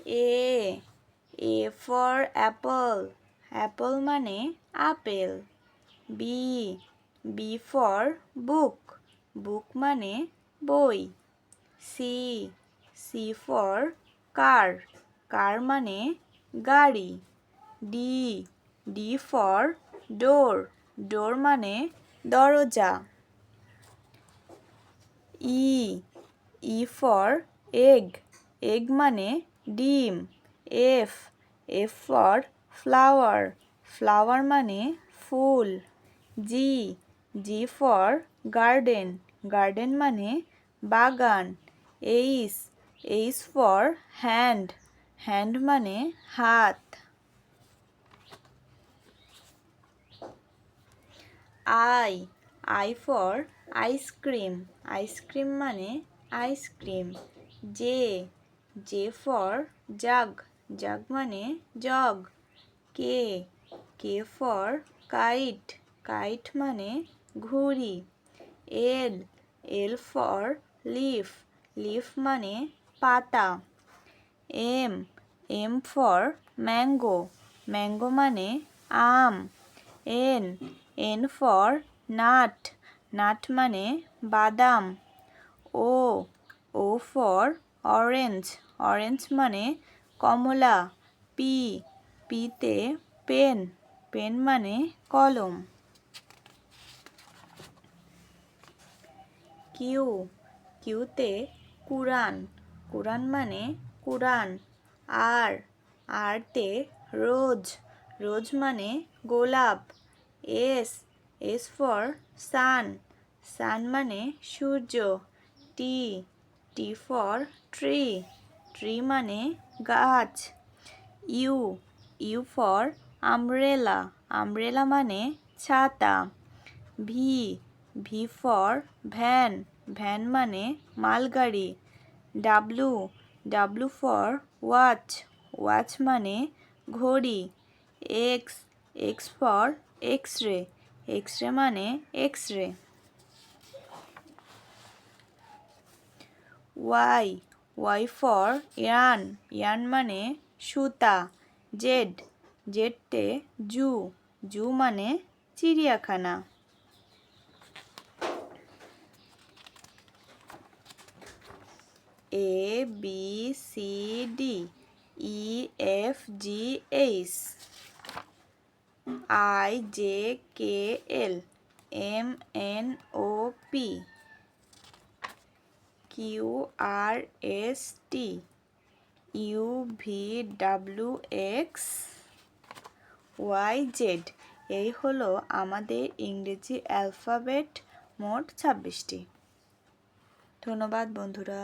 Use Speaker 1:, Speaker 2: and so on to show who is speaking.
Speaker 1: A for apple, apple মানে apple. B for book, book মানে বই। C for car, car মানে গাড়ি। D for door, door মানে দরজা। E for egg, egg মানে ডিম। F for flower, flower মানে ফুল। G for garden, garden মানে বাগান। H for hand, hand মানে হাত। I for ice cream, ice cream মানে ice cream. J for jug, jug মানে jug. K for kite, kite মানে ঘুড়ি। L for leaf, leaf মানে পাতা। M for mango, mango মানে আম। N for nut, nut মানে বাদাম। O for orange, orange মানে কমলা। P তে পেন, পেন মানে কলম। Q তে কুরআন, কুরআন মানে কুরআন। R তে রোজ, রোজ মানে গোলাপ। S for sun, sun মানে সূর্য। T for tree, tree মানে গাছ। U for umbrella, umbrella মানে ছাতা। V for van, van মানে মালগাড়ি। W for watch, watch মানে ঘড়ি। X for x-ray, x-ray মানে x-ray। Y for yarn, yarn মানে সুতা। Z তে জু, জু মানে চিড়িয়াখানা। A B C D E F G H I J K L M N O P Q R S T U V W X Y Z। এই হলো আমাদের ইংরেজি alphabet মোট 26টি। ধন্যবাদ বন্ধুরা।